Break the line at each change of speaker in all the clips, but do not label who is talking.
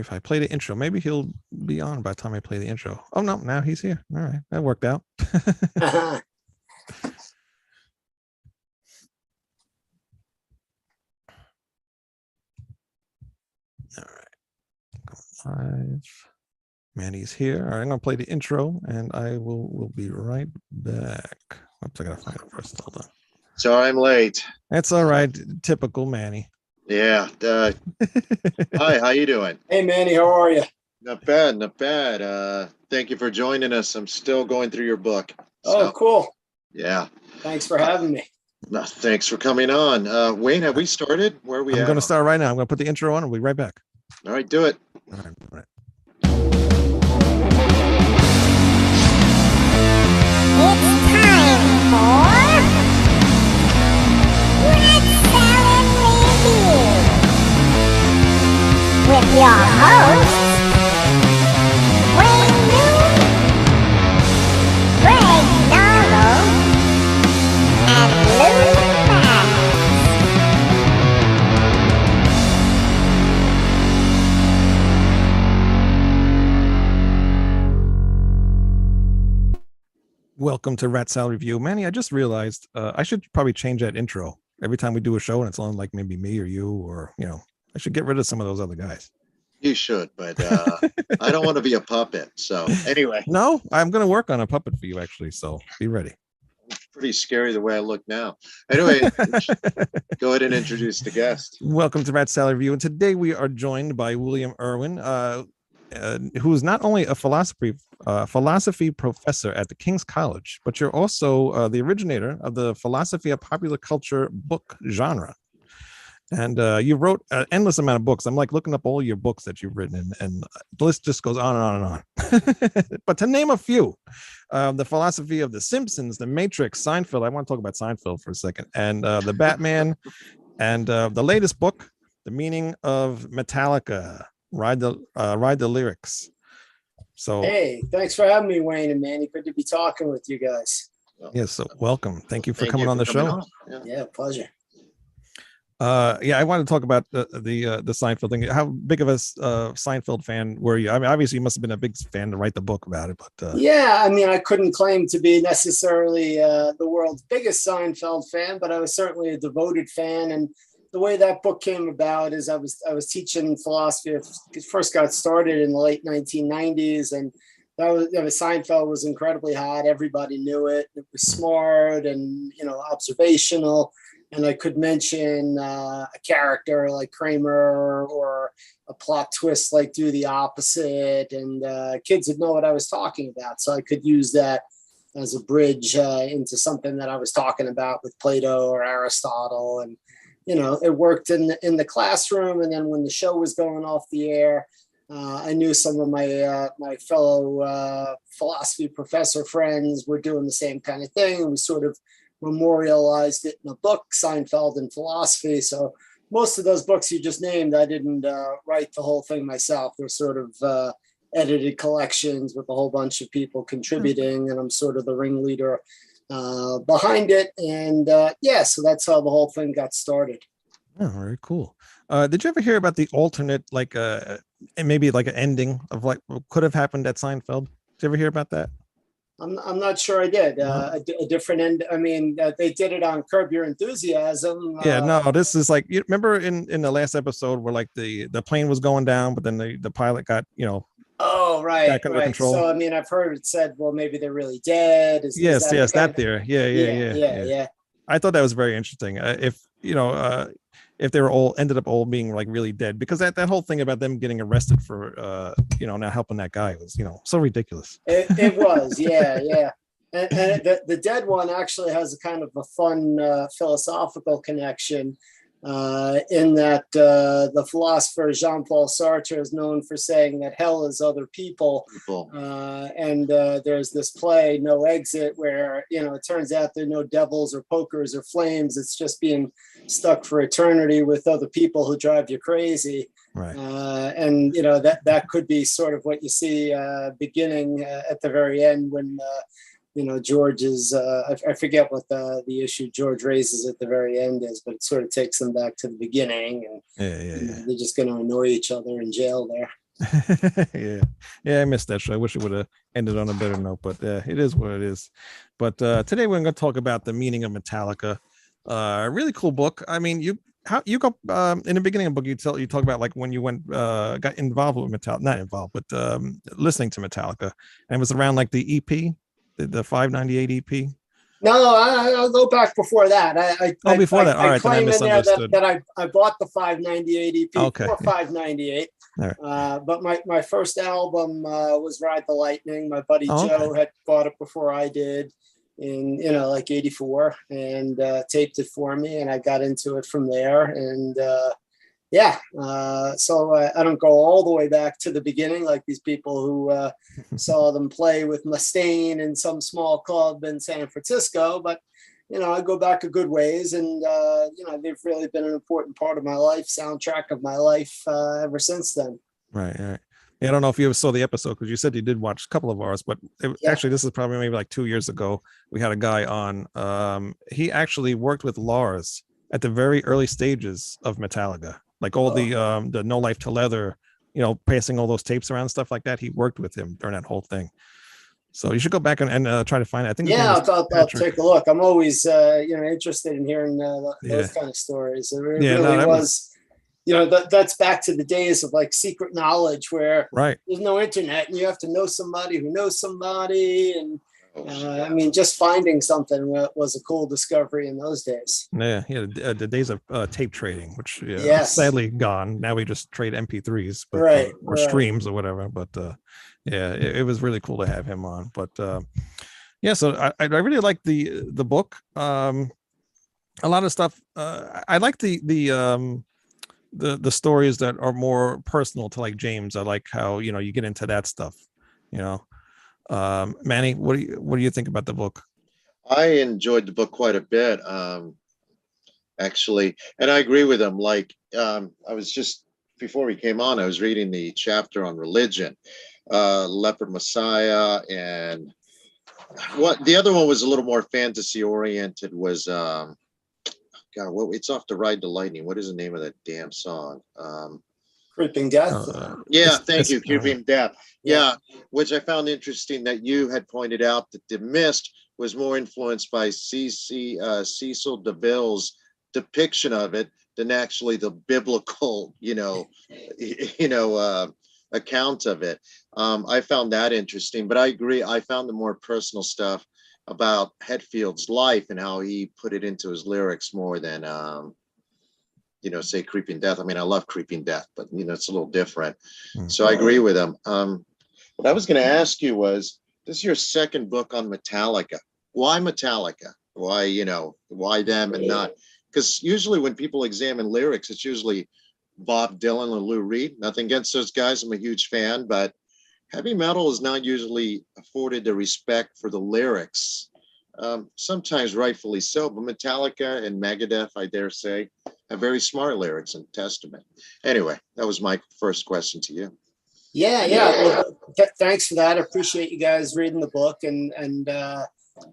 if I play the intro, maybe he'll be on by the time I play the intro. Oh no, now he's here. All right, that worked out.
Uh-huh.
All right, go live. Manny's here. All right, I'm gonna play the intro, and I will be right back. Oops, I gotta find it first. Hold on.
So I'm late.
That's all right. Typical Manny.
Yeah. Hi, how you doing?
Hey, Manny, how are you?
Not bad, not bad. Thank you for joining us. I'm still going through your book.
Oh, cool.
Yeah.
Thanks for having me.
Thanks for coming on. Wayne, have we started? Where are we
I'm
at?
going to start right now. I'm going to put the intro on and we'll be right back.
All right, do it.
All right. All right.
It's time for Red Salad Review with your hosts, Wayne Moon, Greg Narlow, and Lou Max.
Welcome to Rat Salad Review. Manny, I just realized I should probably change that intro every time we do a show and it's on like maybe me or you or, I should get rid of some of those other guys.
You should, but I don't want to be a puppet. So anyway.
No, I'm going to work on a puppet for you, actually. So be ready.
It's pretty scary the way I look now. Anyway, go ahead and introduce the guest.
Welcome to Rat Salad Review. And today we are joined by William Irwin, who is not only a philosophy professor at the King's College, but you're also the originator of the philosophy of popular culture book genre. And you wrote an endless amount of books. I'm like looking up all your books that you've written, and the list just goes on and on and on. But to name a few, the philosophy of The Simpsons, The Matrix, Seinfeld. I want to talk about Seinfeld for a second, and the Batman, and the latest book, The Meaning of Metallica Ride, the Lyrics. So
Hey, thanks for having me, Wayne and Manny. Good to be talking with you guys.
yes, so welcome. Thank you for coming on the show.
Yeah, pleasure.
I want to talk about the Seinfeld thing. How big of a Seinfeld fan were you? I mean, obviously you must have been a big fan to write the book about it, but
yeah, I mean, I couldn't claim to be necessarily the world's biggest Seinfeld fan, but I was certainly a devoted fan. And the way that book came about is I was teaching philosophy. It first got started in the late 1990s, and Seinfeld was incredibly hot. Everybody knew it. It was smart and observational. And I could mention a character like Kramer or a plot twist like Do the Opposite, and kids would know what I was talking about. So I could use that as a bridge into something that I was talking about with Plato or Aristotle. And, it worked in the classroom. And then when the show was going off the air, I knew some of my fellow philosophy professor friends were doing the same kind of thing. And we sort of memorialized it in a book, Seinfeld and Philosophy. So most of those books you just named, I didn't write the whole thing myself. They're sort of edited collections with a whole bunch of people contributing, and I'm sort of the ringleader behind it. And so that's how the whole thing got started.
Oh, very cool. Did you ever hear about the alternate, like maybe like an ending of like what could have happened at Seinfeld? Did you ever hear about that?
I'm not sure I did. A different end. I mean, they did it on Curb Your Enthusiasm.
Yeah, no, this is like, you remember in the last episode where like the plane was going down, but then the pilot got,
oh, right.
back under control.
So, I mean, I've heard it said, well, maybe they're really dead.
Yes, that there. Yeah. I thought that was very interesting. If they were all ended up all being like really dead, because that whole thing about them getting arrested for not helping that guy was so ridiculous.
It was, yeah. And the dead one actually has a kind of a fun philosophical connection in that the philosopher Jean-Paul Sartre is known for saying that hell is other people. And there's this play, No Exit, where, it turns out there are no devils or pokers or flames. It's just being stuck for eternity with other people who drive you crazy.
Right.
And, that could be sort of what you see beginning at the very end when George is, I forget what the issue George raises at the very end is, but it sort of takes them back to the beginning, and they're just going to annoy each other in jail there.
Yeah, I missed that show. I wish it would have ended on a better note, but it is what it is. But today we're going to talk about the meaning of Metallica. Really cool book. I mean, you go in the beginning of the book, you talk about like when you went got involved with Metallica, not involved, but listening to Metallica, and it was around like the EP, the 598 EP.
No, I'll go back before that.
Oh, before that. All
I
right, then I
claim in there
misunderstood.
that I bought the 598 EP
Okay.
for 598.
All right.
But my first album was Ride the Lightning. My buddy
Oh,
Joe
okay.
had bought it before I did in, like 84 and taped it for me. And I got into it from there. And so I don't go all the way back to the beginning like these people who saw them play with Mustaine in some small club in San Francisco. But, I go back a good ways, and, they've really been an important part of my life, soundtrack of my life ever since then.
Right. Yeah, I don't know if you ever saw the episode because you said you did watch a couple of ours, but actually, this is probably maybe like 2 years ago. We had a guy on. He actually worked with Lars at the very early stages of Metallica, like all the No Life to Leather, passing all those tapes around, stuff like that. He worked with him during that whole thing. So you should go back and try to find it. I think.
Yeah, I'll take a look. I'm always interested in hearing those kind of stories. It really was. That's back to the days of like secret knowledge where there's no internet and you have to know somebody who knows somebody. And just finding something was a cool discovery in those days.
Yeah. The days of tape trading, which sadly gone. Now we just trade MP3s, but, or streams or whatever. But it was really cool to have him on. But so I really like the book. A lot of stuff. I like the stories that are more personal to like James. I like how you get into that stuff. Manny, what do you think about the book?
I enjoyed the book quite a bit, actually, and I agree with him. Like, I was just before we came on, I was reading the chapter on religion, Leopard Messiah, and what the other one was a little more fantasy oriented. Was it's off the Ride the Lightning. What is the name of that damn song?
Creeping Death.
Thank you, Creeping Death. Yeah, which I found interesting that you had pointed out that The Mist was more influenced by Cecil DeVille's depiction of it than actually the biblical, account of it. I found that interesting, but I agree. I found the more personal stuff about Hetfield's life and how he put it into his lyrics more than, say Creeping Death. I mean, I love Creeping Death, but it's a little different. So I agree with him. What I was going to ask you was, this is your second book on Metallica. Why Metallica? Why them and not? Because usually when people examine lyrics, it's usually Bob Dylan or Lou Reed. Nothing against those guys. I'm a huge fan, but heavy metal is not usually afforded the respect for the lyrics. Sometimes rightfully so, but Metallica and Megadeth, I dare say, have very smart lyrics in Testament. Anyway, that was my first question to you.
Yeah. Well, thanks for that. I appreciate you guys reading the book and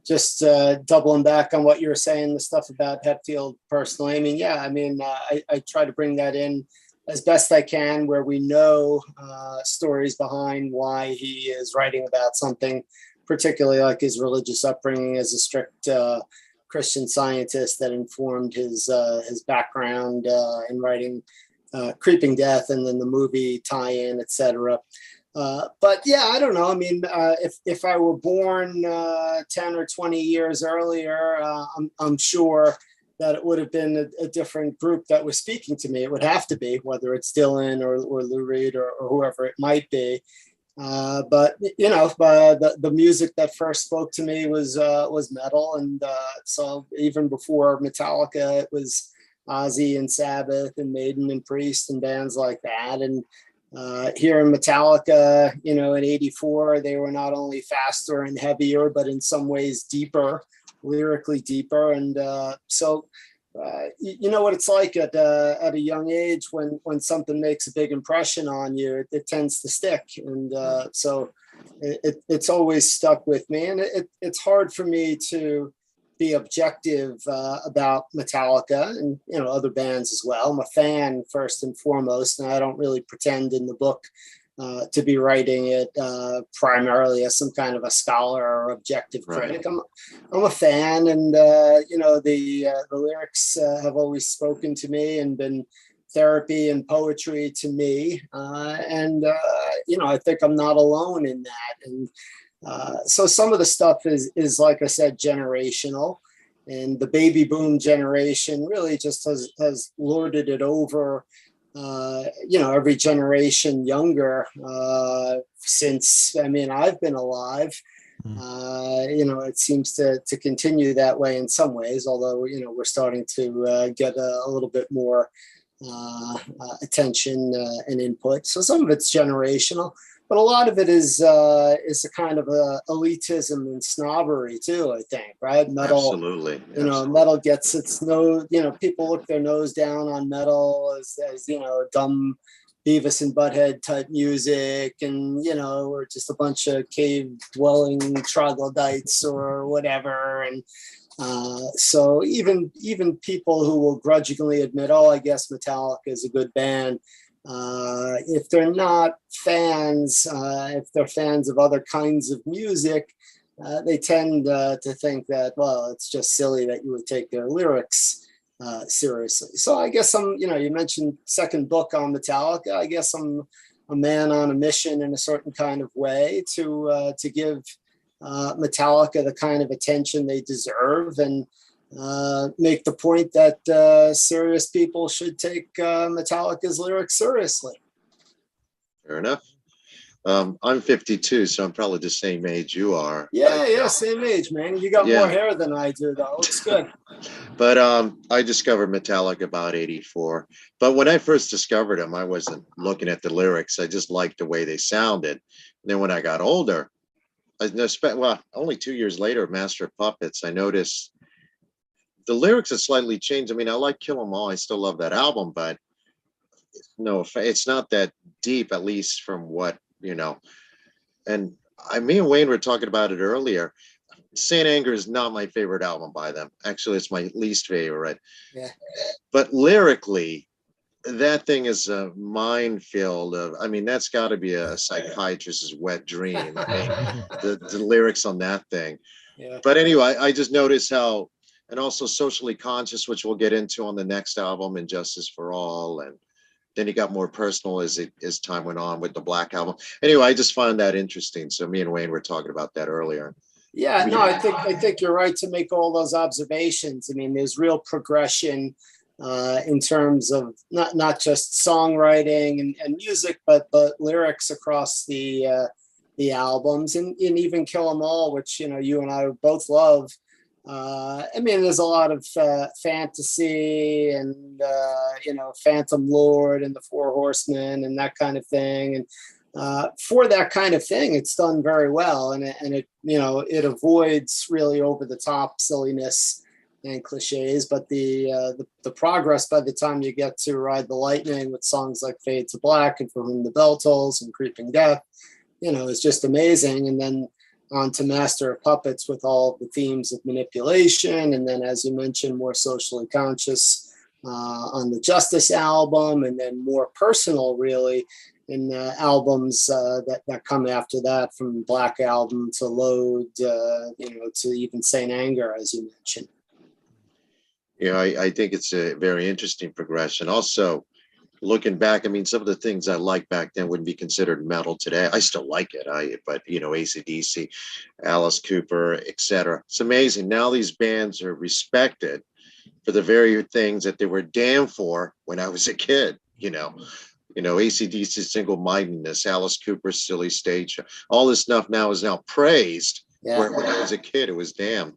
just doubling back on what you were saying, the stuff about Hetfield personally. I try to bring that in as best I can where we know stories behind why he is writing about something, particularly like his religious upbringing as a strict Christian Scientist that informed his background in writing Creeping Death and then the movie tie-in, etc. But yeah, I don't know. I mean, if I were born 10 or 20 years earlier, I'm sure that it would have been a different group that was speaking to me. It would have to be, whether it's Dylan or Lou Reed or whoever it might be. But the music that first spoke to me was metal, and so even before Metallica, it was Ozzy and Sabbath and Maiden and Priest and bands like that. And here in Metallica, in '84, they were not only faster and heavier, but in some ways deeper, lyrically deeper. And so you know what it's like at a young age when something makes a big impression on you, it tends to stick. And so it's always stuck with me. And it's hard for me to be objective about Metallica and other bands as well. I'm a fan first and foremost, and I don't really pretend in the book to be writing it primarily as some kind of a scholar or objective critic. I'm a fan, and the lyrics have always spoken to me and been therapy and poetry to me, and I think I'm not alone in that. And so some of the stuff is like I said, generational, and the baby boom generation really just has lorded it over every generation younger since I've been alive. It seems to continue that way in some ways, although we're starting to get a little bit more attention and input. So some of it's generational, but a lot of it is a kind of elitism and snobbery too, I think, right? Metal,
Absolutely.
Metal gets its nose, people look their nose down on metal as dumb Beavis and Butthead type music, and or just a bunch of cave dwelling troglodytes or whatever. And so even people who will grudgingly admit, oh, I guess Metallica is a good band, if they're not fans, if they're fans of other kinds of music, they tend to think that, well, it's just silly that you would take their lyrics seriously. So I guess you mentioned second book on Metallica. I guess I'm a man on a mission in a certain kind of way to give Metallica the kind of attention they deserve, and make the point that serious people should take Metallica's lyrics seriously.
Fair enough. I'm 52, so I'm probably the same age you are.
Yeah, same age, man. You got more hair than I do, though. Looks good.
But I discovered Metallica about 84. But when I first discovered them, I wasn't looking at the lyrics. I just liked the way they sounded. And then when I got older, only 2 years later, Master of Puppets, I noticed the lyrics have slightly changed. I like Kill 'Em All. I still love that album, but no, it's not that deep, at least from what, and me and Wayne were talking about it earlier. Saint Anger is not my favorite album by them. Actually, it's my least favorite. Yeah. But lyrically, that thing is a minefield of, that's got to be a psychiatrist's wet dream. The lyrics on that thing. Yeah. But anyway, I just noticed how, and also Socially Conscious, which we'll get into on the next album, and Justice for All, and then he got more personal as time went on with the Black Album. Anyway, I just find that interesting. So me and Wayne were talking about that earlier.
Yeah, no, I think you're right to make all those observations. There's real progression in terms of not just songwriting and music, but lyrics across the albums, and even Kill 'Em All, which you and I both love. There's a lot of fantasy and Phantom Lord and the Four Horsemen and that kind of thing, and for that kind of thing, it's done very well, and it avoids really over the top silliness and cliches. But the progress by the time you get to Ride the Lightning with songs like Fade to Black and For Whom the Bell Tolls and Creeping Death, is just amazing. And then on to Master of Puppets with all the themes of manipulation, and then, as you mentioned, more socially conscious on the Justice album, and then more personal, really, in albums that come after that, from Black Album to Load, to even Saint Anger, as you mentioned.
Yeah, I think it's a very interesting progression. Also, looking back, some of the things I liked back then wouldn't be considered metal today. I still like it. But AC/DC, Alice Cooper, etc. It's amazing. Now these bands are respected for the very things that they were damned for when I was a kid. AC/DC single-mindedness, Alice Cooper's silly stage show, all this stuff now is praised. Yeah. Where when I was a kid, it was damned.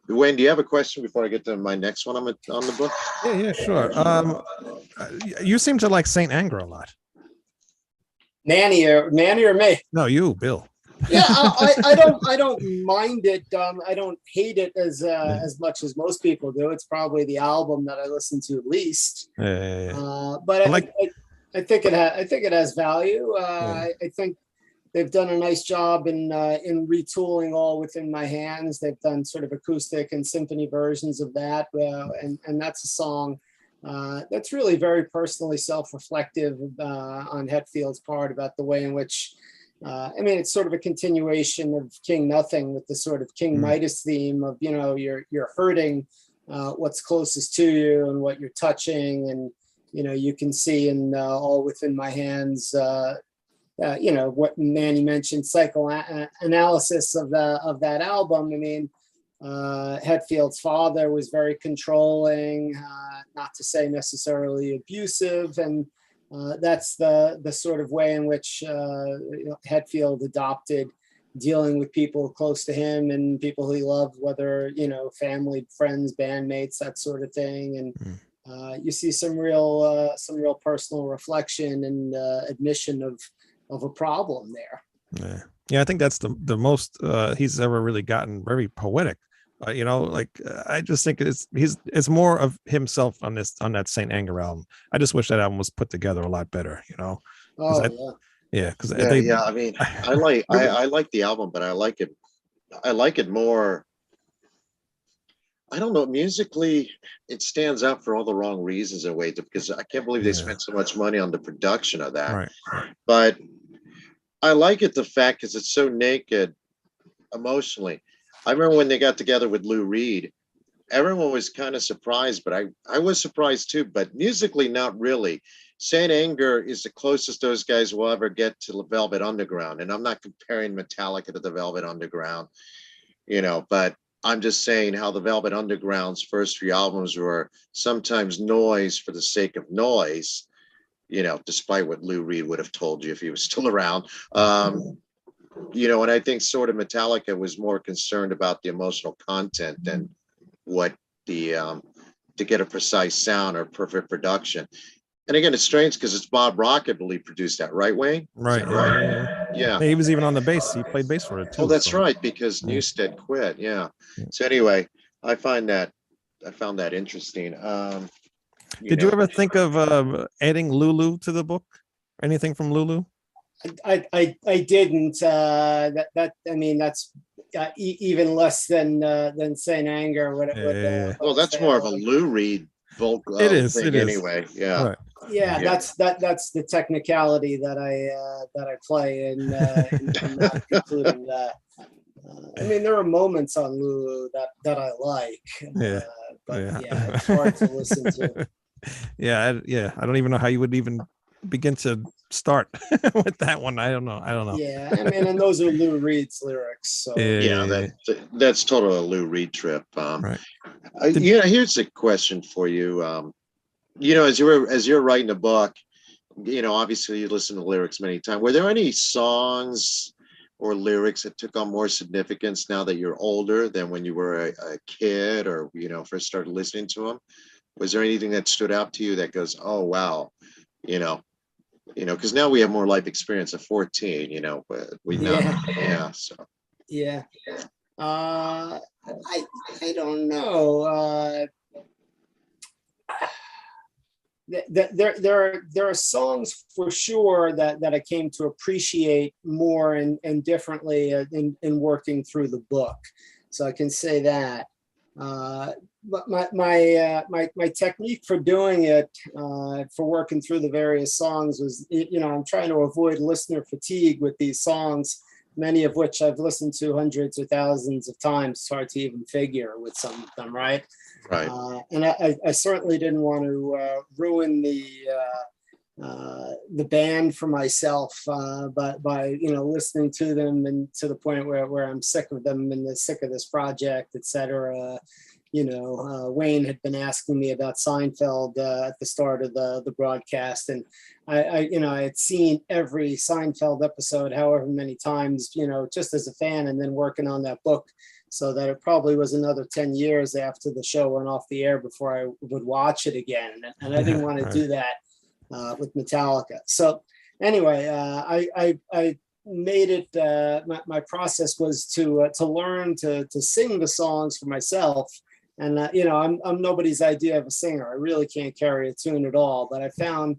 Wayne, do you have a question before I get to my next one on the book?
Yeah, sure. You seem to like Saint Anger a lot.
Nanny or me?
No, you, Bill.
Yeah, I don't mind it. I don't hate it as much as most people do. It's probably the album that I listen to least. But I think it has value. I think they've done a nice job in retooling All Within My Hands. They've done sort of acoustic and symphony versions of that, and that's a song that's really very personally self-reflective on Hetfield's part about the way in which, I mean, it's sort of a continuation of King Nothing with the sort of King Midas theme of, you know, you're hurting what's closest to you and what you're touching. And, you know, you can see in All Within My Hands, you know, what Manny mentioned, psychoanalysis of that album. I mean, Hetfield's father was very controlling, not to say necessarily abusive, and that's the sort of way in which Hetfield adopted dealing with people close to him and people he loved, whether, you know, family, friends, bandmates, that sort of thing. And you see some real personal reflection and admission of a problem there.
Yeah, I think that's the most he's ever really gotten, very poetic. You know, like I just think it's more of himself on that Saint Anger album. I just wish that album was put together a lot better, you know. Because
I mean, I like the album, but I like it more. I don't know, musically it stands out for all the wrong reasons in a way, because I can't believe they spent so much money on the production of that.
Right.
But I like it, the fact, because it's so naked emotionally. I remember when they got together with Lou Reed, everyone was kind of surprised, but I was surprised too, but musically not really. Saint Anger is the closest those guys will ever get to the Velvet Underground. And I'm not comparing Metallica to the Velvet Underground, you know, but I'm just saying how the Velvet Underground's first three albums were sometimes noise for the sake of noise, you know, despite what Lou Reed would have told you if he was still around. You know, and I think sort of Metallica was more concerned about the emotional content than what to get a precise sound or perfect production. And again, it's strange because it's Bob Rock, I believe, produced that, right, Wayne?
Right.
Yeah.
He was even on the bass. He played bass for it too.
Oh, that's right, because Newsted quit. Yeah. So anyway, I found that interesting.
Did you ever think of adding Lulu to the book? Anything from Lulu?
I didn't. I mean, that's even less than Saint Anger.
Well, that's more of a Lou Reed vocal thing anyway. Yeah.
Right.
Yeah, that's the technicality that I play in not including that. I mean, there are moments on Lulu that I like. But it's hard to listen to.
I don't even know how you would even begin to start with that one. I don't know.
Yeah, I mean, and those are Lou Reed's lyrics. So
that's totally a Lou Reed trip.
Right.
Here's a question for you. You know, as you're writing a book, you know, obviously you listen to lyrics many times. Were there any songs or lyrics that took on more significance now that you're older than when you were a kid, or, you know, first started listening to them? Was there anything that stood out to you that goes, oh wow, you know, because now we have more life experience at 14, you know, but we know.
I don't know. There are songs for sure that I came to appreciate more and differently in working through the book, so I can say that. But my technique for doing it, for working through the various songs, was, you know, I'm trying to avoid listener fatigue with these songs, many of which I've listened to hundreds or thousands of times. It's hard to even figure with some of them, right?
Right.
And I certainly didn't want to ruin the band for myself, but by, you know, listening to them and to the point where I'm sick of them and sick of this project, etc. You know, Wayne had been asking me about Seinfeld at the start of the broadcast, and I had seen every Seinfeld episode however many times, you know, just as a fan, and then working on that book, so that it probably was another 10 years after the show went off the air before I would watch it again, and I didn't want to do that with Metallica. So anyway, I made it. My process was to learn to sing the songs for myself. And, you know, I'm nobody's idea of a singer. I really can't carry a tune at all. But I found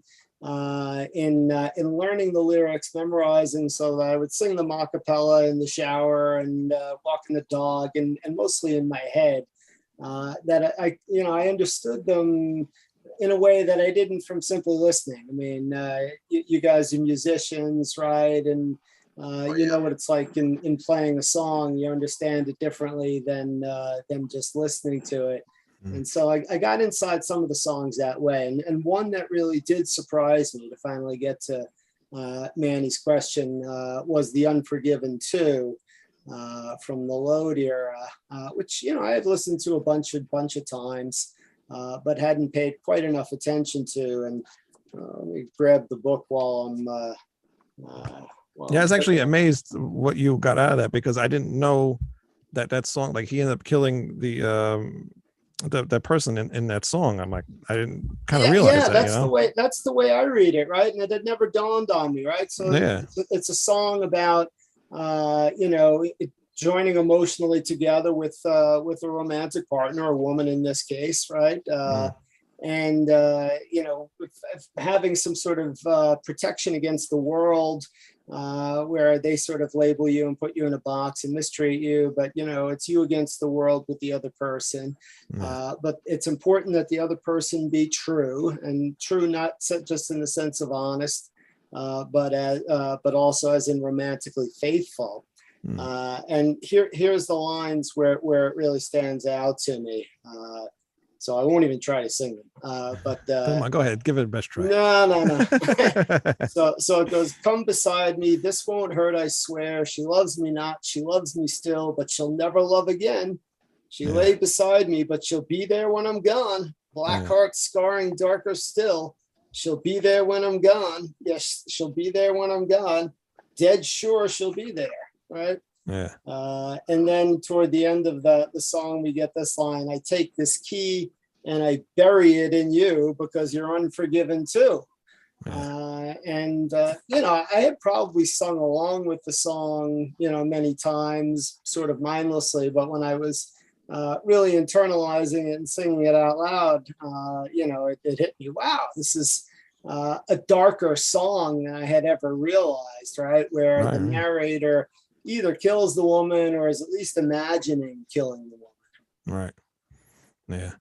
in learning the lyrics, memorizing, so that I would sing them a cappella in the shower and walking the dog, and mostly in my head, that I understood them in a way that I didn't from simply listening. I mean, you guys are musicians, right? And you know what it's like in playing a song. You understand it differently than just listening to it. And so I got inside some of the songs that way. And one that really did surprise me to finally get to Manny's question was the Unforgiven 2 from the Load era, which, you know, I had listened to a bunch of times, but hadn't paid quite enough attention to. And let me grab the book while I'm
I was actually amazed what you got out of that, because I didn't know that song, like he ended up killing the person in that song. I'm like, I didn't kind of realize that.
That's the way I read it, right? And it had never dawned on me, right? So it's a song about you know, joining emotionally together with a romantic partner, a woman in this case, right? And you know, having some sort of protection against the world, where they sort of label you and put you in a box and mistreat you, but you know, it's you against the world with the other person. But it's important that the other person be true, and true not just in the sense of honest, but also as in romantically faithful. And here's the lines where it really stands out to me. So I won't even try to sing them. But
come on, go ahead, give it a best try.
No. So it goes, come beside me, this won't hurt, I swear. She loves me not, she loves me still, but she'll never love again. She lay beside me, but she'll be there when I'm gone. Black heart scarring darker still. She'll be there when I'm gone. Yes, she'll be there when I'm gone. Dead sure she'll be there, right?
Yeah.
And then toward the end of the song, we get this line: I take this key and I bury it in you because you're unforgiven too. And you know, I had probably sung along with the song, you know, many times, sort of mindlessly, but when I was really internalizing it and singing it out loud, you know, it hit me. Wow, this is a darker song than I had ever realized, right? Where the narrator either kills the woman or is at least imagining killing the woman.
Right. Yeah.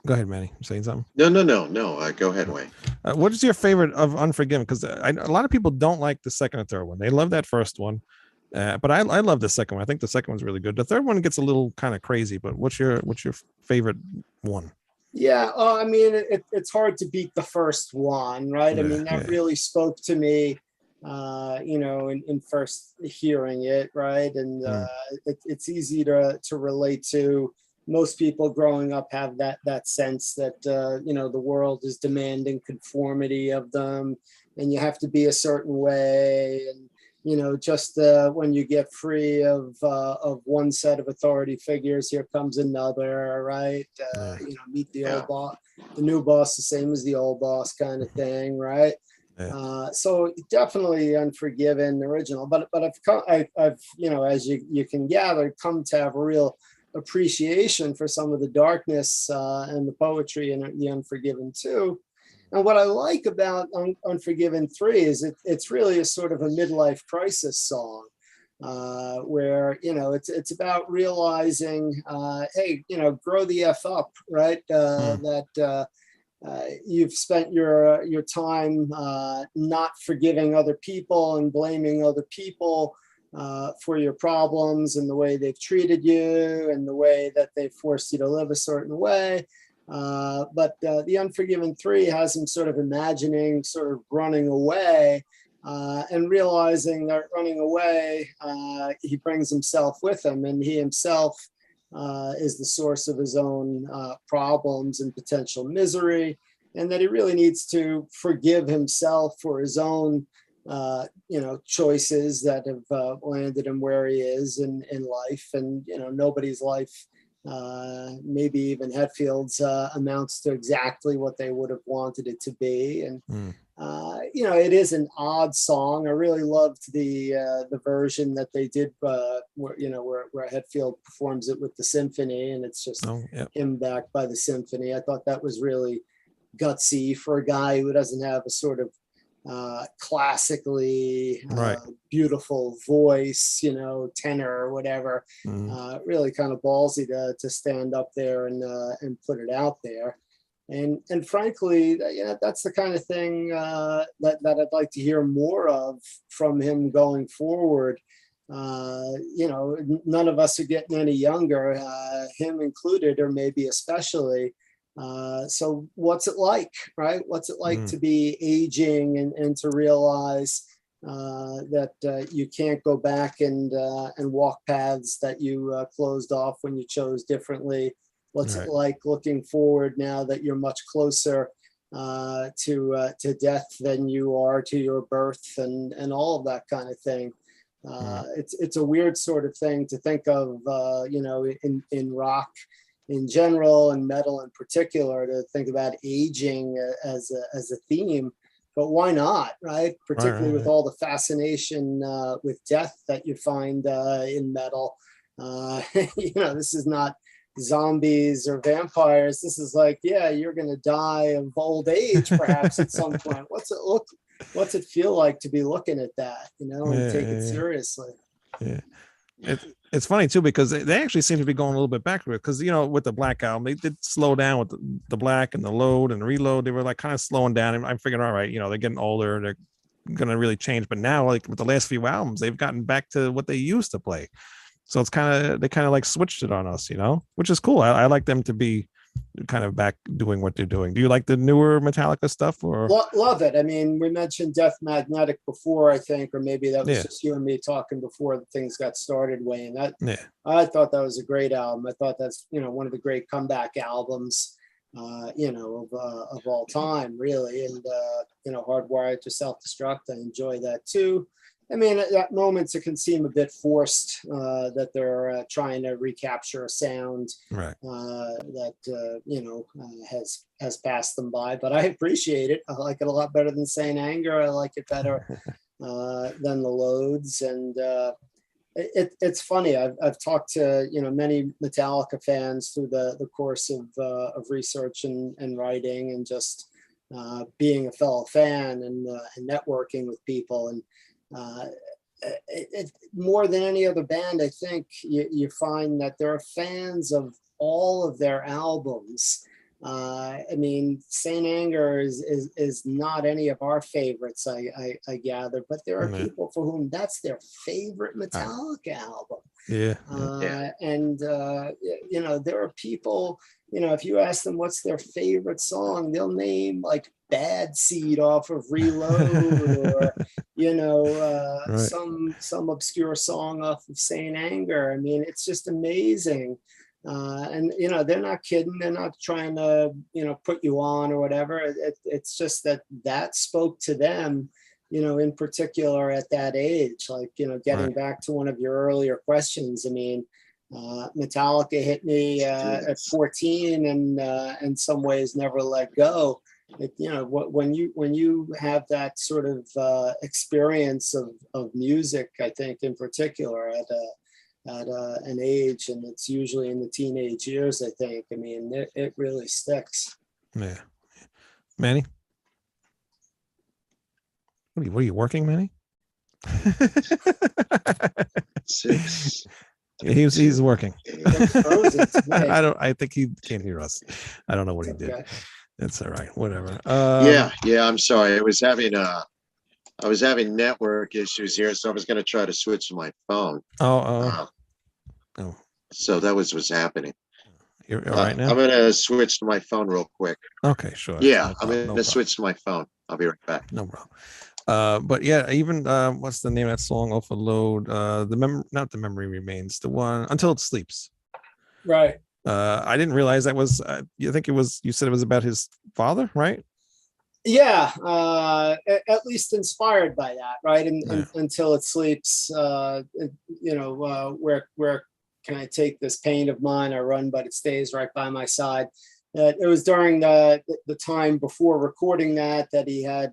Go ahead, Manny. You saying something?
No. Go ahead, Wayne.
What is your favorite of Unforgiven? Because a lot of people don't like the second and third one. They love that first one, but I love the second one. I think the second one's really good. The third one gets a little kind of crazy. But what's your favorite one?
Yeah, I mean, it's hard to beat the first one, right? I mean, that really spoke to me, you know, in first hearing it, right? And it's easy to relate to. Most people growing up have that sense that, you know, the world is demanding conformity of them, and you have to be a certain way. And, you know, just when you get free of one set of authority figures, here comes another, right? You know, meet the old boss, the new boss, the same as the old boss kind of thing, right? So definitely Unforgiven original, but I've you know, as you can gather, come to have a real appreciation for some of the darkness and the poetry in the Unforgiven 2. And what I like about Unforgiven 3 is it's really a sort of a midlife crisis song, where, you know, it's about realizing, hey, you know, grow the F up, right? That you've spent your time not forgiving other people and blaming other people for your problems and the way they've treated you and the way that they've forced you to live a certain way. But the Unforgiven 3 has him sort of imagining, sort of running away, and realizing that running away, he brings himself with him, and he himself is the source of his own problems and potential misery, and that he really needs to forgive himself for his own you know, choices that have landed him where he is in life. And, you know, nobody's life, maybe even Hetfield's, amounts to exactly what they would have wanted it to be. And, you know, it is an odd song. I really loved the version that they did, where, you know, where Hetfield performs it with the symphony, and it's just him backed by the symphony. I thought that was really gutsy for a guy who doesn't have a sort of classically beautiful voice, you know, tenor or whatever. Really kind of ballsy to stand up there and put it out there. And frankly, that's the kind of thing that I'd like to hear more of from him going forward. None of us are getting any younger, him included, or maybe especially. So what's it like, right? What's it like to be aging and to realize that you can't go back and walk paths that you closed off when you chose differently? What's it like looking forward now that you're much closer to death than you are to your birth, and all of that kind of thing? It's a weird sort of thing to think of, in rock in general and metal in particular, to think about aging as a theme. But why not, right? Particularly with all the fascination with death that you find in metal. This is not zombies or vampires. This is like, you're going to die of old age, perhaps at some point. What's it feel like to be looking at that, and take it seriously?
Yeah. It's funny too, because they actually seem to be going a little bit backward, because with the Black Album, they did slow down with the Black and the Load and the Reload. They were like kind of slowing down, and I'm figuring, all right, they're getting older, they're gonna really change. But now, like with the last few albums, they've gotten back to what they used to play. So they kind of like switched it on us, which is cool. I like them to be kind of back doing what they're doing. Do you like the newer Metallica stuff? Or
love it. I mean, we mentioned Death Magnetic before, I think, or maybe that was just you and me talking before things got started, Wayne. I thought that was a great album. I thought that's one of the great comeback albums of all time, really. And Hardwired to Self-Destruct, I enjoy that too. I mean, at moments it can seem a bit forced that they're trying to recapture a sound that has passed them by. But I appreciate it. I like it a lot better than Saint Anger. I like it better than the Loads. And it's funny. I've talked to many Metallica fans through the course of research and writing, and just being a fellow fan and networking with people. And more than any other band, I think you find that there are fans of all of their albums. I mean, Saint Anger is not any of our favorites, I gather, but there are people for whom that's their favorite Metallica album. And there are people, if you ask them what's their favorite song, they'll name like Bad Seed off of Reload, or some obscure song off of Saint Anger. I mean, it's just amazing. And they're not kidding. They're not trying to put you on or whatever. It's just that spoke to them, in particular at that age. Like, getting back to one of your earlier questions. I mean, Metallica hit me at 14, and in some ways never let go. When you have that sort of experience of music, I think in particular at an age, and it's usually in the teenage years, I think. I mean, it really sticks.
Yeah. Manny? What are you working, Manny?
6.
He's working.
I
think he can't hear us. I don't know what he did. It's all right. Whatever.
I'm sorry. I was having network issues here, so I was going to try to switch to my phone. So that was what's happening.
You're all right now?
I'm going to switch to my phone real quick.
Okay, sure.
Yeah, I'm going to switch to my phone. I'll be right back.
No problem. But yeah, even what's the name of that song off of Load? Not The Memory Remains, the one Until It Sleeps.
Right.
I didn't realize that was. You said it was about his father, right?
Yeah, at least inspired by that, right? And Until It Sleeps, where can I take this pain of mine? I run, but it stays right by my side. It was during the time before recording that he had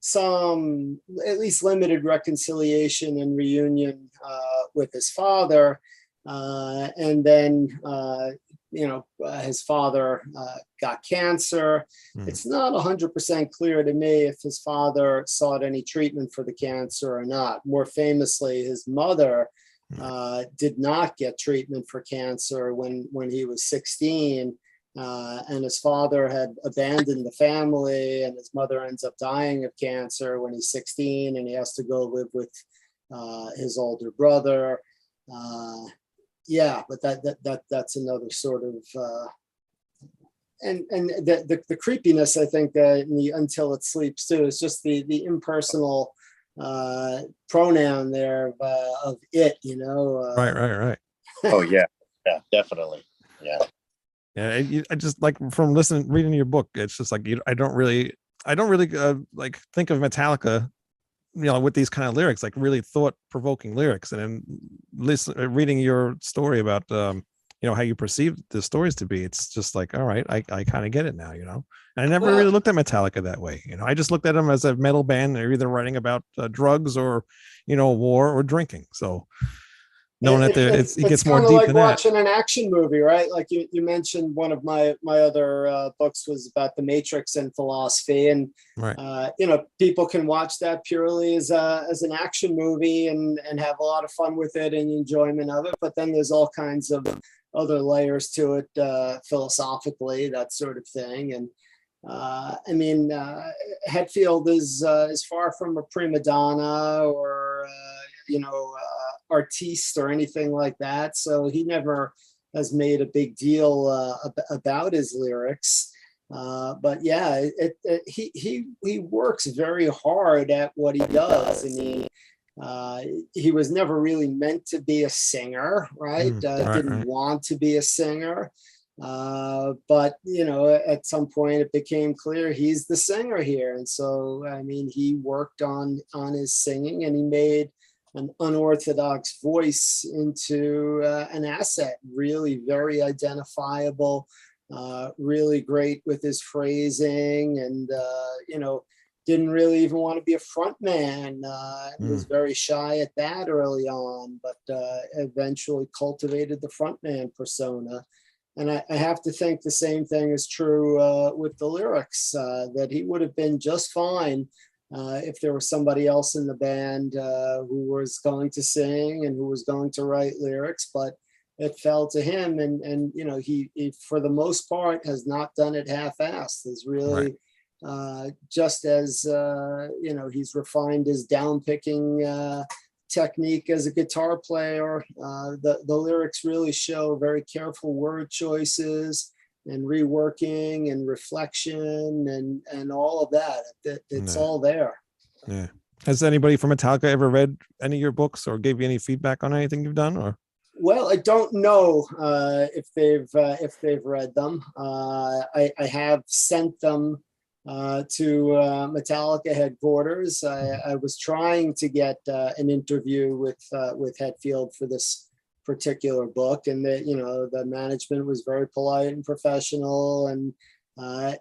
some, at least limited reconciliation and reunion with his father. And then, his father got cancer. It's not 100% clear to me if his father sought any treatment for the cancer or not. More famously, his mother did not get treatment for cancer when he was 16. And his father had abandoned the family, and his mother ends up dying of cancer when he's 16, and he has to go live with his older brother. But that's another sort of and the creepiness, I think, in the Until It Sleeps too, is just the impersonal pronoun there of it,
Right.
Oh yeah, definitely. Yeah.
I just like from reading your book, it's just like I don't really like think of Metallica, with these kind of lyrics, like really thought-provoking lyrics. And then reading your story about how you perceive the stories to be, it's just like, all right, I kind of get it now. And I never really looked at Metallica that way. I just looked at them as a metal band. They're either writing about drugs or war or drinking. So knowing that it gets more deep than that.
It's watching an action movie, right? Like you mentioned, one of my other books was about the Matrix and philosophy, and
right.
People can watch that purely as an action movie and have a lot of fun with it and enjoyment of it. But then there's all kinds of other layers to it, philosophically, that sort of thing. And Hetfield is far from a prima donna or artiste or anything like that. So he never has made a big deal about his lyrics. But yeah, he works very hard at what he does. He was never really meant to be a singer, right? Didn't want to be a singer. But at some point it became clear he's the singer here. And so, he worked on his singing, and he made an unorthodox voice into an asset, really very identifiable, really great with his phrasing, and didn't really even want to be a front man. Was very shy at that early on, but eventually cultivated the frontman persona. And I have to think the same thing is true with the lyrics, that he would have been just fine if there was somebody else in the band who was going to sing and who was going to write lyrics, but it fell to him. And he for the most part has not done it half-assed. Is really just as he's refined his down-picking technique as a guitar player. The lyrics really show very careful word choices and reworking and reflection and all of that. It's all there.
Yeah. Has anybody from Metallica ever read any of your books or gave you any feedback on anything you've done? Or
well, I don't know if they've read them. I have sent them to Metallica headquarters. I was trying to get an interview with Hetfield for this particular book, and the management was very polite and professional, and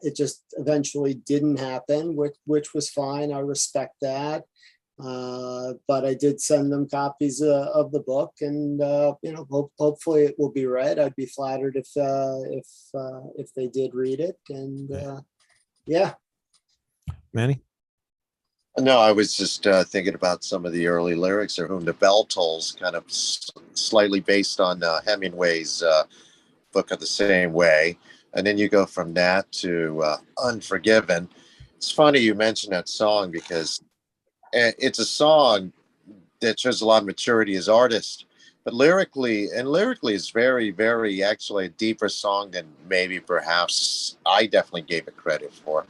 it just eventually didn't happen, which was fine. I respect that. But I did send them copies of the book, and hopefully it will be read. I'd be flattered if they did read it. And yeah.
Manny?
No, I was just thinking about some of the early lyrics, or Whom the Bell Tolls, kind of slightly based on Hemingway's book of the same way. And then you go from that to Unforgiven. It's funny you mentioned that song, because it's a song that shows a lot of maturity as artist, but lyrically is very, very actually a deeper song than maybe perhaps I definitely gave it credit for.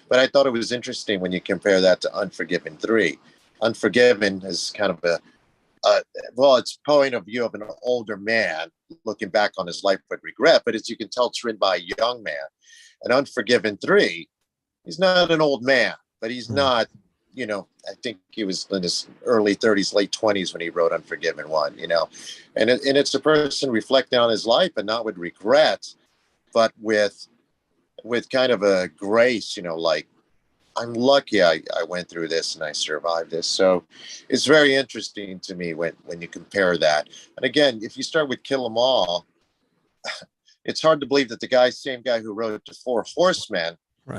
But I thought it was interesting when you compare that to Unforgiven 3. Unforgiven is kind of it's point of view of an older man looking back on his life with regret, but as you can tell, it's written by a young man. And Unforgiven 3, he's not an old man, but he's not, I think he was in his early 30s, late 20s when he wrote Unforgiven 1, and it's a person reflecting on his life, and not with regret, but with kind of a grace, like, I'm lucky I went through this and I survived this. So it's very interesting to me when you compare that. And again, if you start with Kill 'Em All, it's hard to believe that the same guy who wrote The Four Horsemen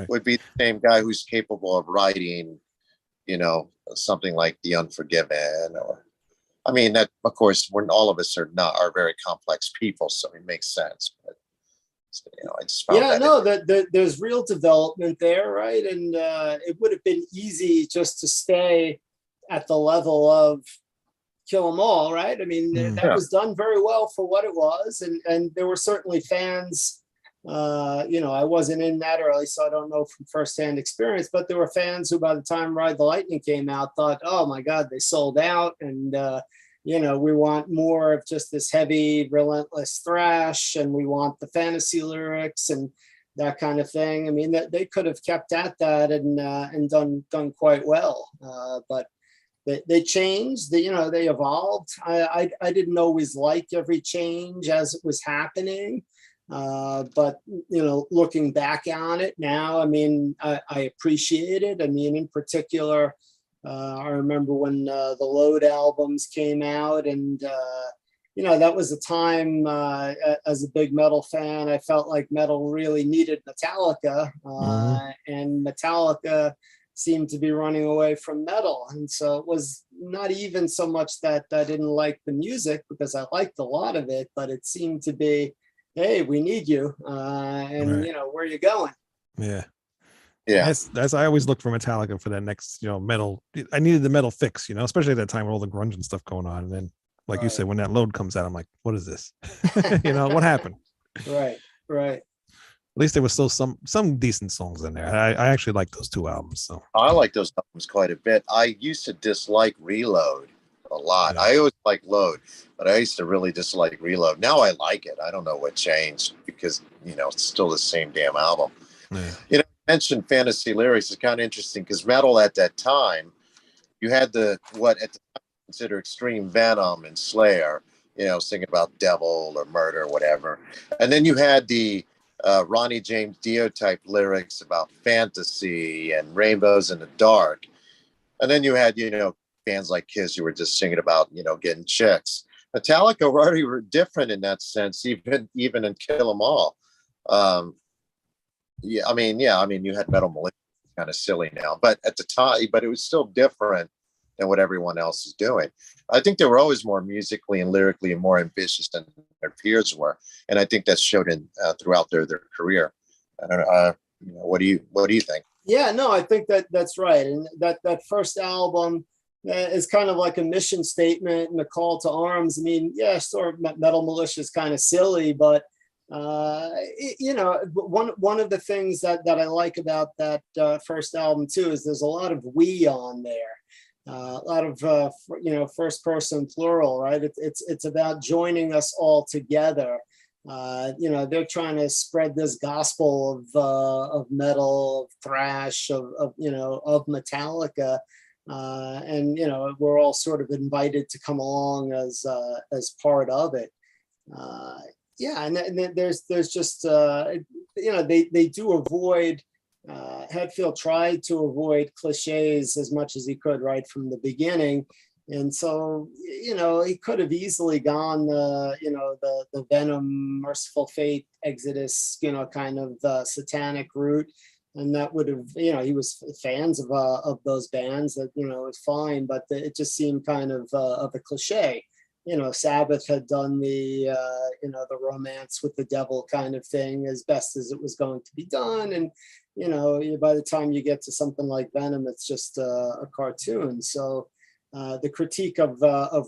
would be the same guy who's capable of writing, something like The Unforgiven, or, that, of course, when all of us are very complex people, so it makes sense. But I just found
Yeah,
that.
no, there's real development there, right? And it would have been easy just to stay at the level of Kill 'Em All, right? I mean, that
Yeah.
was done very well for what it was, and there were certainly fans. I wasn't in that early, so I don't know from firsthand experience, but there were fans who, by the time Ride the Lightning came out, thought, "Oh my God, they sold out," and we want more of just this heavy, relentless thrash, and we want the fantasy lyrics and that kind of thing. I mean, that they could have kept at that and done quite well, but they changed. They evolved. I didn't always like every change as it was happening, but looking back on it now, I mean, I appreciate it. I mean, in particular, I remember when the Load albums came out, and that was a time as a big metal fan, I felt like metal really needed Metallica, and Metallica seemed to be running away from metal. And so it was not even so much that I didn't like the music, because I liked a lot of it, but it seemed to be, hey, we need you, and
Right.
where are you going?
Yeah.
Yeah.
That's I always look for Metallica for that next, metal. I needed the metal fix, especially at that time with all the grunge and stuff going on. And then, like you
Right.
said, when that Load comes out, I'm like, what is this? What happened?
Right.
At least there was still some decent songs in there. I actually like those two albums. So
I like those albums quite a bit. I used to dislike Reload a lot.
Yeah.
I always liked Load, but I used to really dislike Reload. Now I like it. I don't know what changed, because it's still the same damn album.
Yeah.
You mentioned fantasy lyrics. Is kind of interesting, because metal at that time, you had what at the time considered extreme Venom and Slayer, singing about devil or murder or whatever, and then you had the Ronnie James Dio type lyrics about fantasy and rainbows in the dark, and then you had bands like Kiss who were just singing about getting chicks. Metallica already were different in that sense, even in Kill 'Em All. I mean, you had Metal Militia, kind of silly now, but at the time, but it was still different than what everyone else is doing. I think they were always more musically and lyrically and more ambitious than their peers were, and I think that showed in throughout their career. I don't know. What do you think?
Yeah, no, I think that's right. And that first album is kind of like a mission statement and a call to arms. I mean, yeah, sort of Metal Militia is kind of silly, but one of the things that I like about that first album too is there's a lot of we on there. A lot of first person plural, right? It's about joining us all together. They're trying to spread this gospel of metal, of thrash, of Metallica, and we're all sort of invited to come along as part of it. And there's just they do avoid. Hetfield tried to avoid cliches as much as he could right from the beginning, and so he could have easily gone the Venom, Merciful Fate, Exodus kind of satanic route, and that would have he was fans of those bands, that was fine, but it just seemed kind of a cliche. Sabbath had done the the romance with the devil kind of thing as best as it was going to be done, and by the time you get to something like Venom, it's just a cartoon. So the critique of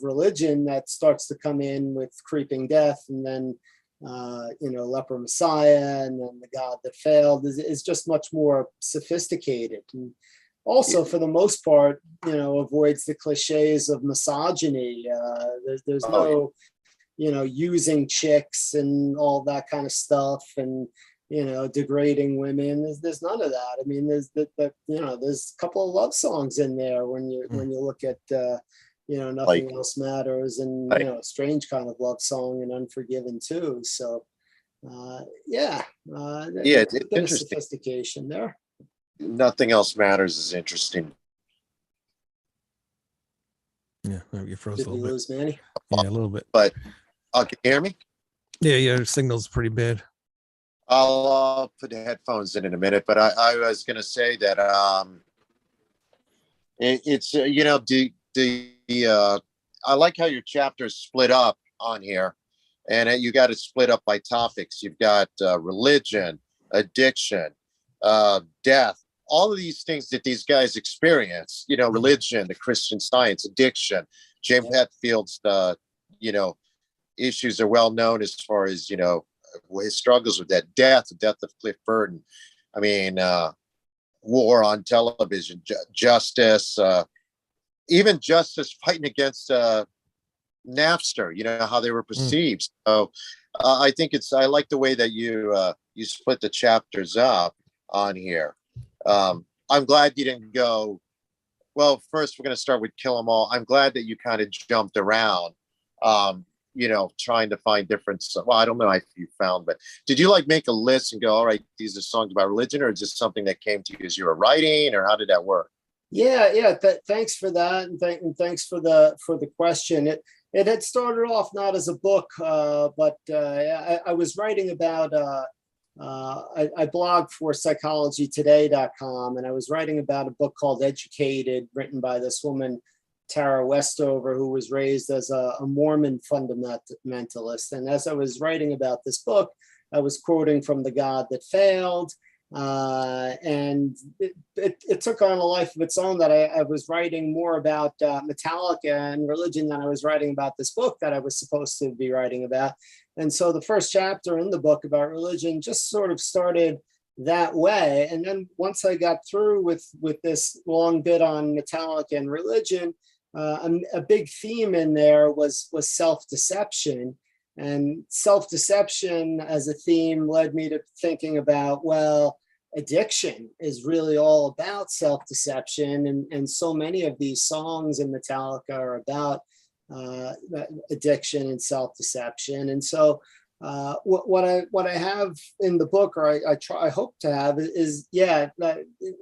religion that starts to come in with Creeping Death, and then Leper Messiah, and then The God That Failed is just much more sophisticated, and also for the most part avoids the cliches of misogyny. There's no using chicks and all that kind of stuff, and degrading women. There's none of that. I mean, there's there's a couple of love songs in there when you look at Nothing Else Matters, and a strange kind of love song, and Unforgiven too. So
it's
a bit of
interesting.
sophistication there.
Nothing Else Matters is interesting.
Yeah, you froze
Did
a
we
little bit.
lose Manny?
Yeah, a little bit.
But can you hear me?
Yeah, your signal's pretty bad.
I'll put the headphones in a minute, but I was going to say that it's I like how your chapter is split up on here, And you got it split up by topics. You've got religion, addiction, death, all of these things that these guys experience, you know, religion, the Christian Science, addiction. James Hetfield's, you know, issues are well known as far as, you know, his struggles with that death, the death of Cliff Burton. I mean, war on television, justice, even justice fighting against Napster, you know, how they were perceived. So I think I like the way that you split the chapters up on here. I'm glad you didn't go, well, first we're going to start with Kill 'Em All. I'm glad that you kind of jumped around, you know, trying to find different, well, I don't know if you found, but did you like make a list and go, all right, these are songs about religion, or just something that came to you as you were writing, or how did that work?
Yeah. Thanks for that, and thanks for the question. It had started off not as a book, but I was writing about. I blog for psychologytoday.com, and I was writing about a book called Educated, written by this woman, Tara Westover, who was raised as a Mormon fundamentalist. And as I was writing about this book, I was quoting from The God That Failed. And it took on a life of its own, that I was writing more about Metallica and religion than I was writing about this book that I was supposed to be writing about. And so the first chapter in the book about religion just sort of started that way. And then once I got through with this long bit on Metallica and religion, a big theme in there was self-deception. And self-deception as a theme led me to thinking about, well, addiction is really all about self-deception. And so many of these songs in Metallica are about addiction and self-deception. And so what I have in the book, or I hope to have, is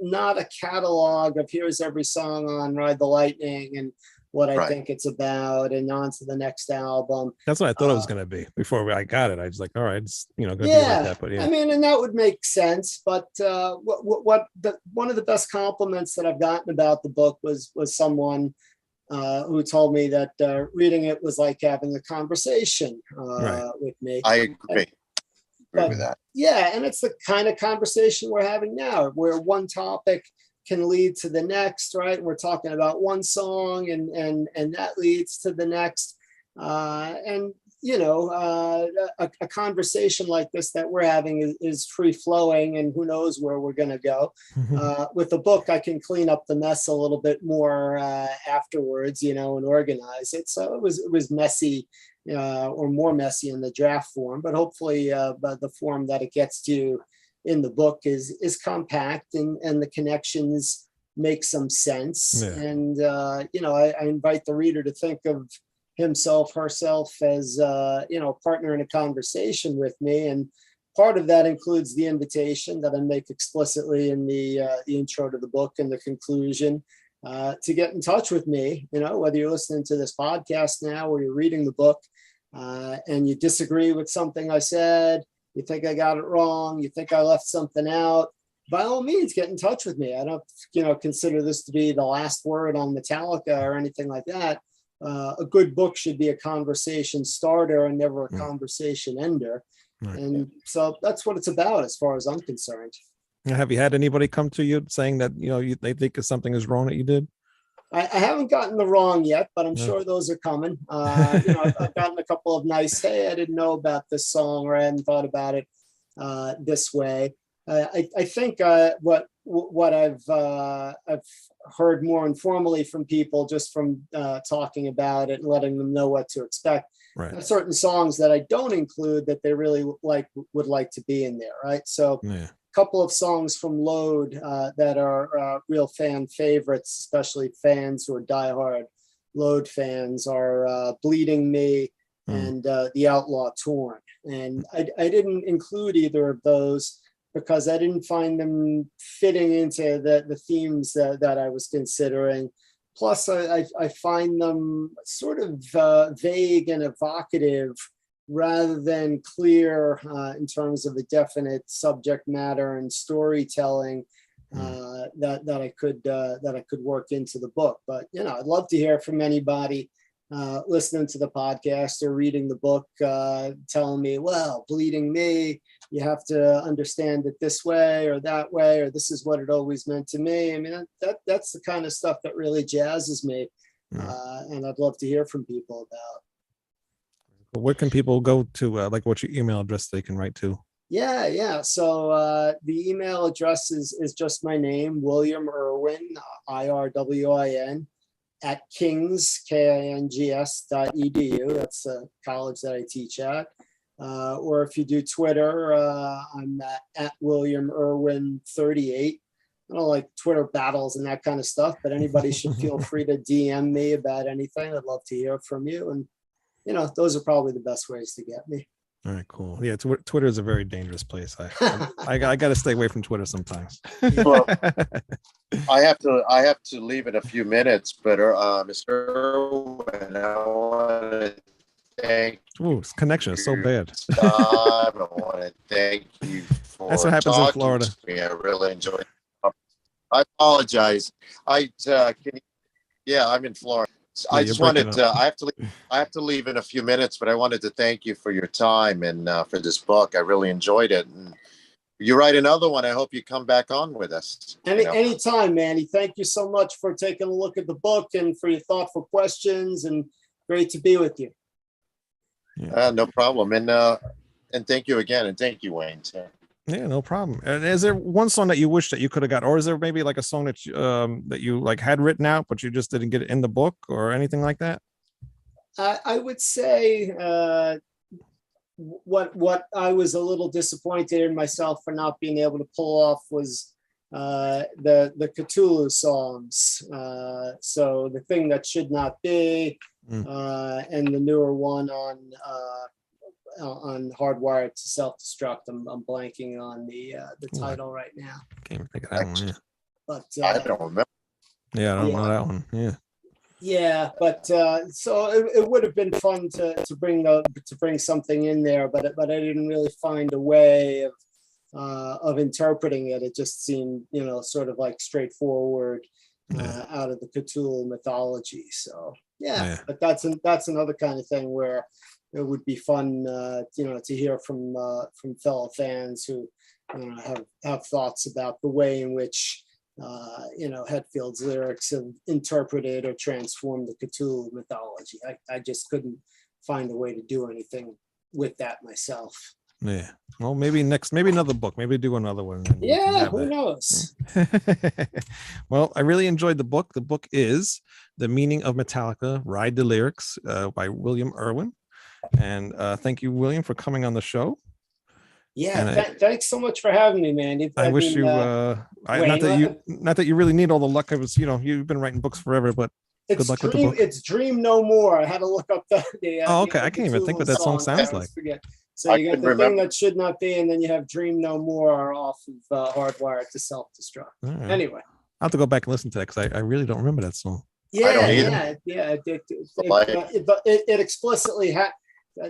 not a catalog of here's every song on Ride the Lightning and what I think it's about, and on to the next album.
That's what I thought it was going to be before I got it. I was like, all right, it's, you know, going to be like that. But yeah,
I mean, and that would make sense. But one of the best compliments that I've gotten about the book was someone who told me that reading it was like having a conversation with me.
I agree with that.
Yeah, and it's the kind of conversation we're having now, where one topic can lead to the next, right? We're talking about one song, and that leads to the next. And you know, a conversation like this that we're having is free flowing, and who knows where we're going to go. With the book, I can clean up the mess a little bit more afterwards, you know, and organize it. So it was messy, or more messy in the draft form, but hopefully by the form that it gets to in the book is compact, and the connections make some sense. Yeah. And you know, I invite the reader to think of himself, herself as you know, a partner in a conversation with me. And part of that includes the invitation that I make explicitly in the intro to the book and the conclusion, to get in touch with me. You know, whether you're listening to this podcast now or you're reading the book, and you disagree with something I said, you think I got it wrong, you think I left something out, by all means, get in touch with me. I don't, you know, consider this to be the last word on Metallica or anything like that. A good book should be a conversation starter and never a conversation ender. And so that's what it's about, as far as I'm concerned.
Have you had anybody come to you saying that, you know, they think something is wrong that you did?
I haven't gotten the wrong yet, but I'm sure those are coming. You know, I've gotten a couple of nice, hey, I didn't know about this song, or I hadn't thought about it this way. I think what I've heard more informally from people, just from talking about it and letting them know what to expect. Right. Certain songs that I don't include that they really would like to be in there, right? So a couple of songs from Load that are real fan favorites, especially fans who are diehard Load fans, are Bleeding Me and The Outlaw Torn. And I didn't include either of those because I didn't find them fitting into the themes that I was considering. Plus, I find them sort of vague and evocative rather than clear in terms of a definite subject matter and storytelling that I could work into the book. But, you know, I'd love to hear from anybody listening to the podcast or reading the book, telling me, well, Bleeding Me, you have to understand it this way, or this is what it always meant to me. I mean, that's the kind of stuff that really jazzes me. And I'd love to hear from people about.
Where can people go to? Like, what's your email address they can write to?
Yeah. So the email address is just my name, William Irwin, IRWIN, at Kings, KINGS.edu. That's the college that I teach at. Or if you do Twitter, I'm at William Irwin 38. I don't like Twitter battles and that kind of stuff, but anybody should feel free to DM me about anything. I'd love to hear from you. And, those are probably the best ways to get me.
All right, cool. Yeah, Twitter is a very dangerous place. I got to stay away from Twitter sometimes.
Well, I have to leave in a few minutes, but Mr. Irwin, I want to thank.
Ooh, this connection is so bad.
I want to thank you for.
That's what happens in Florida.
I really enjoyed it. I apologize. I'm in Florida.
Yeah,
I just wanted to. I have to leave in a few minutes, but I wanted to thank you for your time and for this book. I really enjoyed it. And you write another one. I hope you come back on with us.
Anytime, Manny. Thank you so much for taking a look at the book and for your thoughtful questions. And great to be with you.
Yeah.
No problem. And thank you again. And thank you, Wayne, too.
Yeah, no problem. And is there one song that you wish that you could have got, or is there maybe like a song that you like had written out, but you just didn't get it in the book or anything like that?
I would say what I was a little disappointed in myself for not being able to pull off was the Cthulhu songs. So The Thing That Should Not Be, and the newer one on Hardwired to Self-Destruct. I'm blanking on the title right now.
Can't even think of that one. Yeah.
But
I don't remember.
Yeah, I don't know that one. Yeah.
Yeah, but so it would have been fun to bring something in there, but I didn't really find a way of interpreting it. It just seemed, sort of like straightforward out of the Cthulhu mythology. So yeah. But that's another kind of thing where it would be fun, to hear from fellow fans who have thoughts about the way in which Hetfield's lyrics have interpreted or transformed the Cthulhu mythology. I just couldn't find a way to do anything with that myself.
Yeah. Well, maybe another book. Maybe do another one.
Yeah, who knows?
Well, I really enjoyed the book. The book is The Meaning of Metallica Ride, the Lyrics by William Irwin. And thank you, William, for coming on the show.
Yeah, thanks so much for having me, man.
I wish you not that you really need all the luck. I was, you've been writing books forever, but good luck with the book.
It's Dream No More. I had to look up the
okay. I can't even think what that song sounds like.
So you got The Thing That Should Not Be, and then you have Dream No More off of Hardwired to Self-Destruct. Right. Anyway,
I'll have to go back and listen to that because I really don't remember that song.
Yeah. It explicitly had.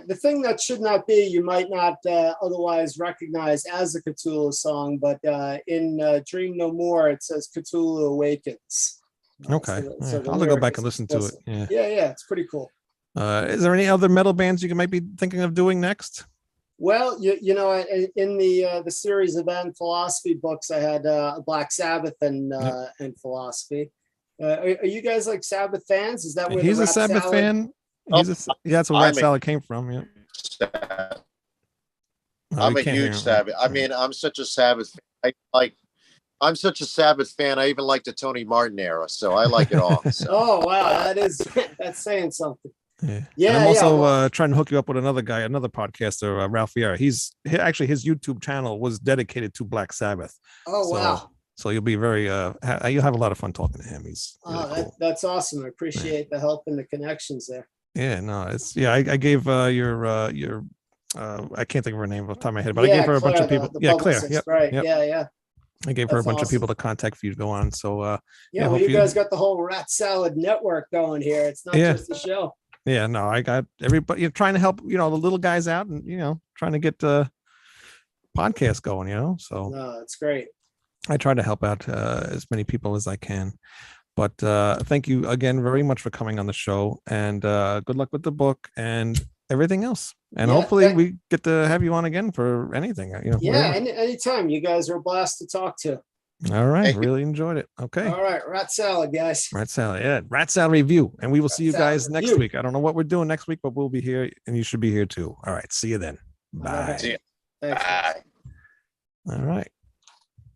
The Thing That Should Not Be, you might not otherwise recognize as a Cthulhu song, but in Dream No More, it says Cthulhu Awakens.
Okay. So I'll go back and listen to it.
Yeah, it's pretty cool.
Is there any other metal bands you might be thinking of doing next?
Well, in the series of Philosophy books, I had Black Sabbath and Philosophy. Are you guys like Sabbath fans? Is that where
he's a Sabbath fan? That's where Rat Salad came from. Yeah.
I'm a huge Sabbath. I mean, I'm such a Sabbath fan. I'm such a Sabbath fan. I even like the Tony Martin era, so I like it all. So.
Oh wow, that's saying something.
Yeah. I'm also trying to hook you up with another guy, another podcaster, Ralph Vieira. Actually his YouTube channel was dedicated to Black Sabbath.
Oh wow.
So you'll be very you'll have a lot of fun talking to him. He's really cool.
That's awesome. I appreciate the help and the connections there.
Yeah, no, it's I gave your I can't think of her name off the top of my head, but I gave her a bunch of people. Claire. Yep,
right.
Yep.
Yeah.
I gave her a bunch of people to contact for you to go on. So
well, you guys got the whole Rat Salad network going here. It's not just the show.
Yeah, no, I got everybody trying to help, the little guys out and trying to get podcast going, So
no, it's great.
I try to help out as many people as I can. But thank you again very much for coming on the show, and good luck with the book and everything else. And
Yeah,
hopefully we get to have you on again for anything.
Yeah, anytime. You guys are a blast to talk to.
All right,
Thank you.
really enjoyed it. Okay.
All right, rat salad, guys.
Rat Salad, yeah, Rat Salad review, and we will see you
Salad
guys next
review.
week. I don't know what we're doing next week, but we'll be here, and you should be here too. All right, see you then. Bye.
Thanks.
Bye.
All right.